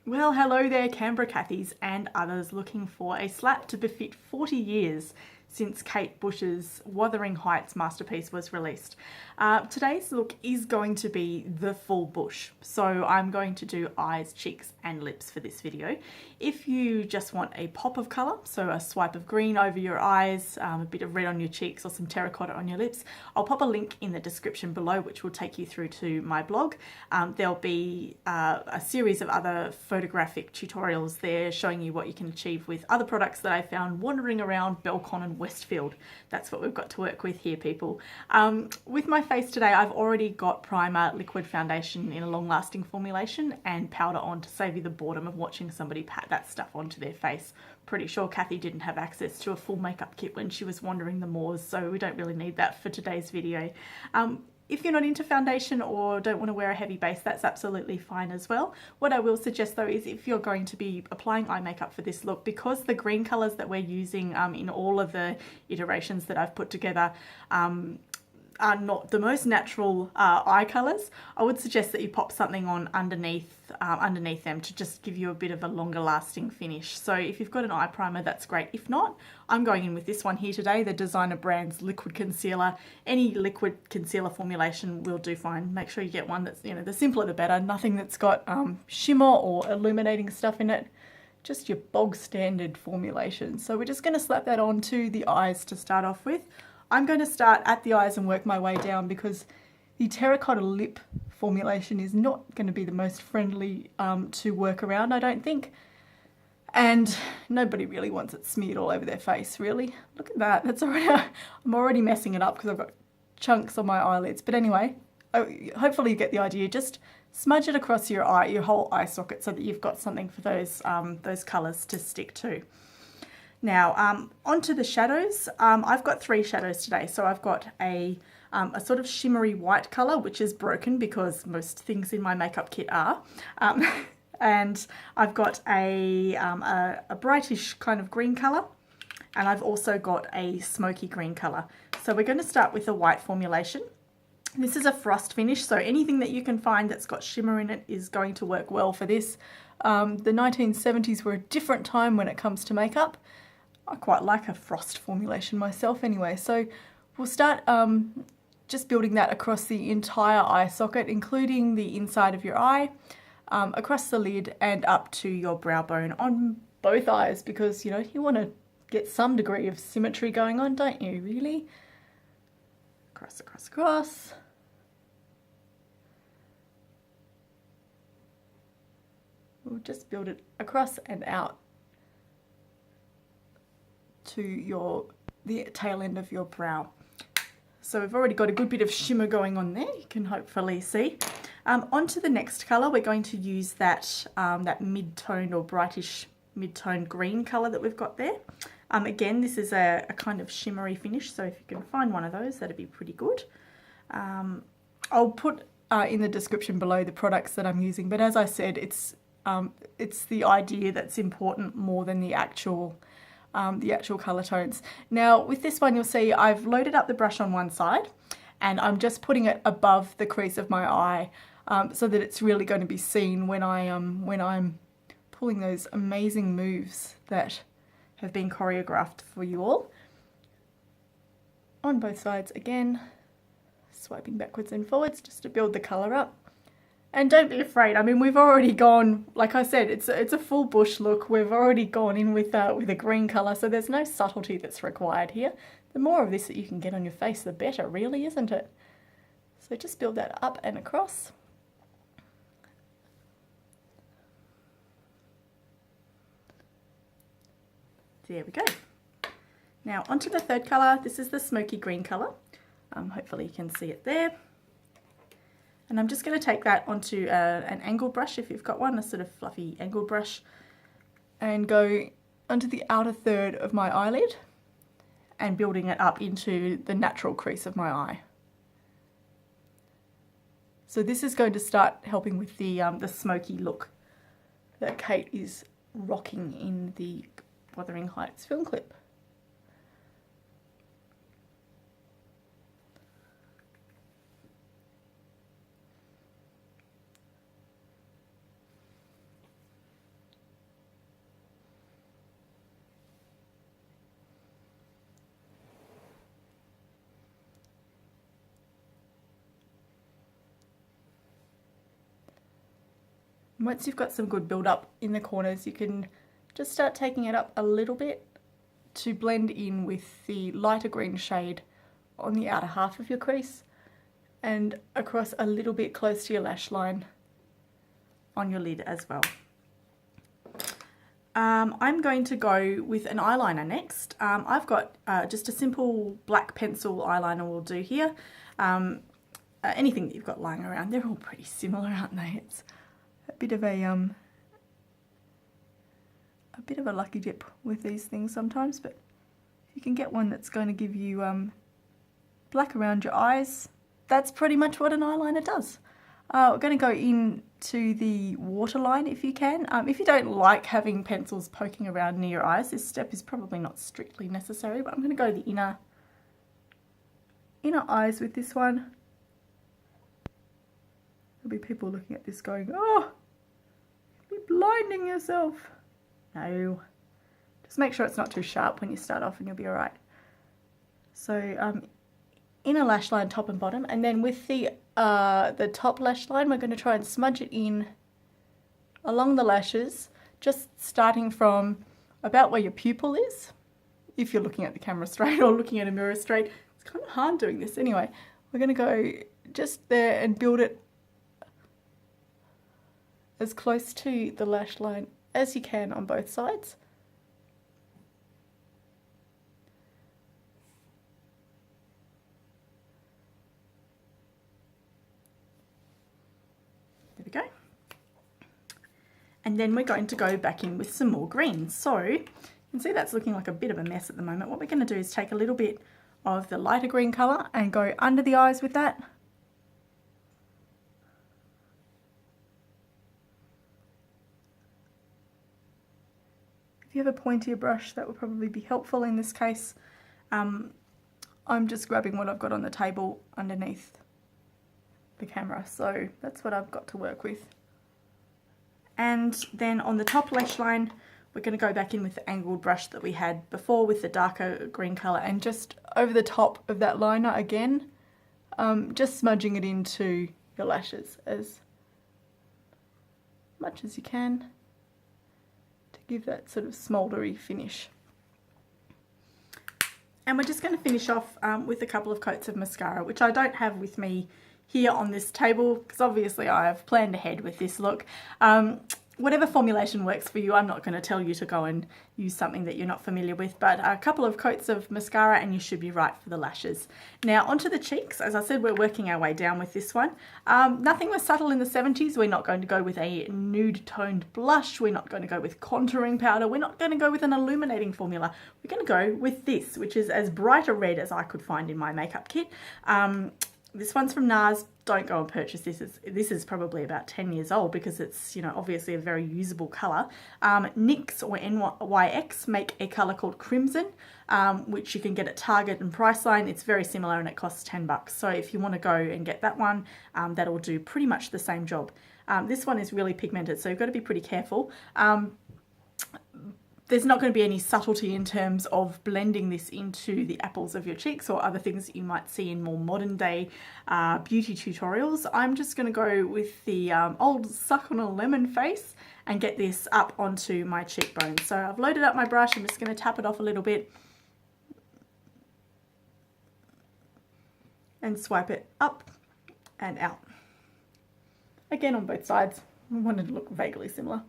Well, hello there, Canberra Cathys and others looking for a slap to befit 40 years since Kate Bush's Wuthering Heights masterpiece was released. Today's look is going to be the full bush, so I'm going to do eyes, cheeks and lips for this video. If you just want a pop of colour, so a swipe of green over your eyes, a bit of red on your cheeks or some terracotta on your lips, I'll pop a link in the description below which will take you through to my blog. There'll be a series of other photographic tutorials there showing you what you can achieve with other products that I found wandering around Belcon and Westfield. That's what we've got to work with here, people. With my face today, I've already got primer, liquid foundation in a long-lasting formulation and powder on to save you the boredom of watching somebody pat that stuff onto their face. Pretty sure Cathy didn't have access to a full makeup kit when she was wandering the moors, so we don't really need that for today's video. If you're not into foundation or don't want to wear a heavy base, that's absolutely fine as well. What I will suggest though is if you're going to be applying eye makeup for this look, because the green colours that we're using in all of the iterations that I've put together are not the most natural eye colours, I would suggest that you pop something on underneath them to just give you a bit of a longer lasting finish. So if you've got an eye primer, that's great. If not, I'm going in with this one here today, the Designer Brands Liquid Concealer. Any liquid concealer formulation will do fine. Make sure you get one that's, the simpler the better. Nothing that's got shimmer or illuminating stuff in it. Just your bog standard formulation. So we're just going to slap that onto the eyes to start off with. I'm going to start at the eyes and work my way down because the terracotta lip formulation is not going to be the most friendly to work around, I don't think. And nobody really wants it smeared all over their face, really. Look at that. That's already, I'm already messing it up because I've got chunks on my eyelids. But anyway, hopefully you get the idea. Just smudge it across your eye, your whole eye socket, so that you've got something for those colours to stick to. Now, onto the shadows. I've got 3 shadows today. So I've got a sort of shimmery white colour, which is broken because most things in my makeup kit are. And I've got a brightish kind of green colour. And I've also got a smoky green colour. So we're going to start with the white formulation. This is a frost finish, so anything that you can find that's got shimmer in it is going to work well for this. The 1970s were a different time when it comes to makeup. I quite like a frost formulation myself anyway, so we'll start just building that across the entire eye socket, including the inside of your eye, across the lid and up to your brow bone on both eyes, because you want to get some degree of symmetry going on, don't you, really? Across, across, across. We'll just build it across and out to the tail end of your brow. So we've already got a good bit of shimmer going on there, you can hopefully see. Onto the next colour, we're going to use that mid-toned or brightish mid-toned green colour that we've got there. Again, this is a kind of shimmery finish, so if you can find one of those, that'd be pretty good. I'll put in the description below the products that I'm using, but as I said, it's the idea that's important more than the actual colour tones. Now with this one, you'll see I've loaded up the brush on one side and I'm just putting it above the crease of my eye so that it's really going to be seen when I'm pulling those amazing moves that have been choreographed for you all. On both sides again, swiping backwards and forwards just to build the colour up. And don't be afraid. I mean, we've already gone, like I said, it's a full bush look. We've already gone in with a green colour, so there's no subtlety that's required here. The more of this that you can get on your face, the better, really, isn't it? So just build that up and across. There we go. Now onto the third colour. This is the smoky green colour. Hopefully you can see it there. And I'm just going to take that onto an angle brush, if you've got one, a sort of fluffy angle brush, and go onto the outer third of my eyelid and building it up into the natural crease of my eye. So this is going to start helping with the smoky look that Kate is rocking in the Wuthering Heights film clip. Once you've got some good build up in the corners, you can just start taking it up a little bit to blend in with the lighter green shade on the outer half of your crease and across a little bit close to your lash line on your lid as well. I'm going to go with an eyeliner next. I've got just a simple black pencil eyeliner will do here. Anything that you've got lying around, they're all pretty similar, aren't they? It's a bit of a lucky dip with these things sometimes, but if you can get one that's going to give you black around your eyes, that's pretty much what an eyeliner does. We're going to go into the waterline if you can. If you don't like having pencils poking around near your eyes, this step is probably not strictly necessary, but I'm going to go the inner eyes with this one. There'll be people looking at this going, oh, you'll be blinding yourself. No, just make sure it's not too sharp when you start off and you'll be alright. So inner lash line, top and bottom, and then with the top lash line, we're going to try and smudge it in along the lashes, just starting from about where your pupil is. If you're looking at the camera straight or looking at a mirror straight, it's kind of hard doing this. Anyway, we're going to go just there and build it as close to the lash line as you can on both sides. There we go. And then we're going to go back in with some more greens. So you can see that's looking like a bit of a mess at the moment. What we're going to do is take a little bit of the lighter green colour and go under the eyes with that. If you have a pointier brush, that would probably be helpful in this case. I'm just grabbing what I've got on the table underneath the camera, so that's what I've got to work with. And then on the top lash line, we're going to go back in with the angled brush that we had before with the darker green colour, and just over the top of that liner again, just smudging it into your lashes as much as you can to give that sort of smoldery finish. And we're just going to finish off with a couple of coats of mascara, which I don't have with me here on this table because obviously I have planned ahead with this look. Whatever formulation works for you, I'm not going to tell you to go and use something that you're not familiar with, but a couple of coats of mascara and you should be right for the lashes. Now onto the cheeks. As I said, we're working our way down with this one. Nothing was subtle in the 70s. We're not going to go with a nude toned blush. We're not going to go with contouring powder. We're not going to go with an illuminating formula. We're going to go with this, which is as bright a red as I could find in my makeup kit. This one's from NARS. Don't go and purchase this. This is probably about 10 years old because it's, you know, obviously a very usable colour. NYX or NYX make a colour called Crimson, which you can get at Target and Priceline. It's very similar and it costs 10 bucks. So if you want to go and get that one, that'll do pretty much the same job. This one is really pigmented, so you've got to be pretty careful. There's not going to be any subtlety in terms of blending this into the apples of your cheeks or other things that you might see in more modern day beauty tutorials. I'm just going to go with the old suck on a lemon face and get this up onto my cheekbone. So I've loaded up my brush. I'm just going to tap it off a little bit and swipe it up and out. Again on both sides. I wanted to look vaguely similar.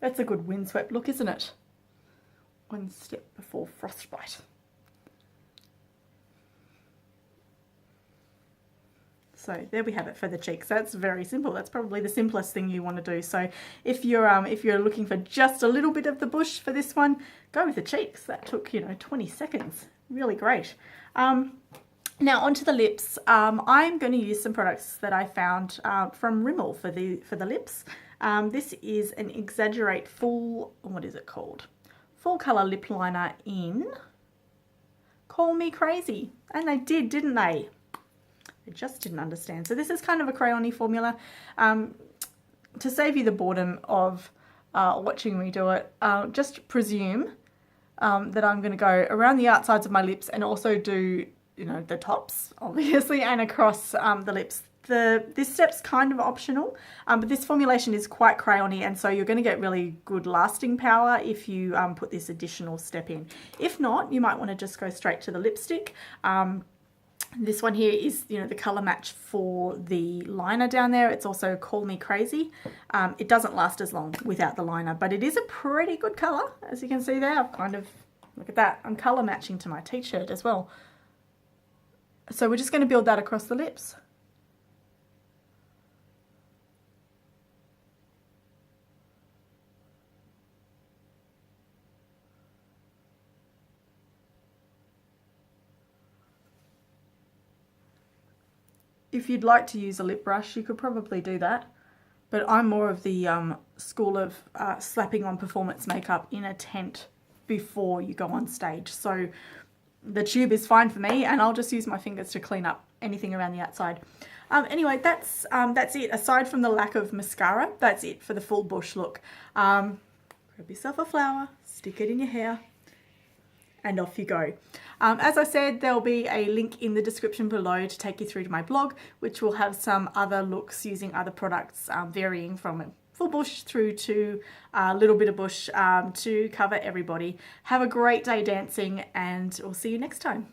That's a good windswept look, isn't it? One step before frostbite. So there we have it for the cheeks. That's very simple. That's probably the simplest thing you want to do. So if you're looking for just a little bit of the bush for this one, go with the cheeks. That took, you know, 20 seconds. Really great. Now onto the lips. I'm going to use some products that I found from Rimmel for the lips. This is an Exaggerate full, what is it called? Full colour lip liner in Call Me Crazy. And they did, didn't they? They just didn't understand. So this is kind of a crayon-y formula. To save you the boredom of watching me do it, just presume that I'm going to go around the outsides of my lips and also do, you know, the tops, obviously, and across the lips. This step's kind of optional, but this formulation is quite crayony, and so you're going to get really good lasting power if you put this additional step in. If not, you might want to just go straight to the lipstick. This one here is, you know, the color match for the liner down there. It's also Call Me Crazy. It doesn't last as long without the liner, but it is a pretty good color, as you can see there. I've kind of, look at that, I'm color matching to my t-shirt as well. So we're just going to build that across the lips. If you'd like to use a lip brush, you could probably do that. But I'm more of the school of slapping on performance makeup in a tent before you go on stage. So the tube is fine for me, and I'll just use my fingers to clean up anything around the outside. Anyway, that's it. Aside from the lack of mascara, that's it for the full bush look. Grab yourself a flower, stick it in your hair, and off you go. As I said, there'll be a link in the description below to take you through to my blog, which will have some other looks using other products, varying from a full bush through to a little bit of bush, to cover everybody. Have a great day dancing, and we'll see you next time.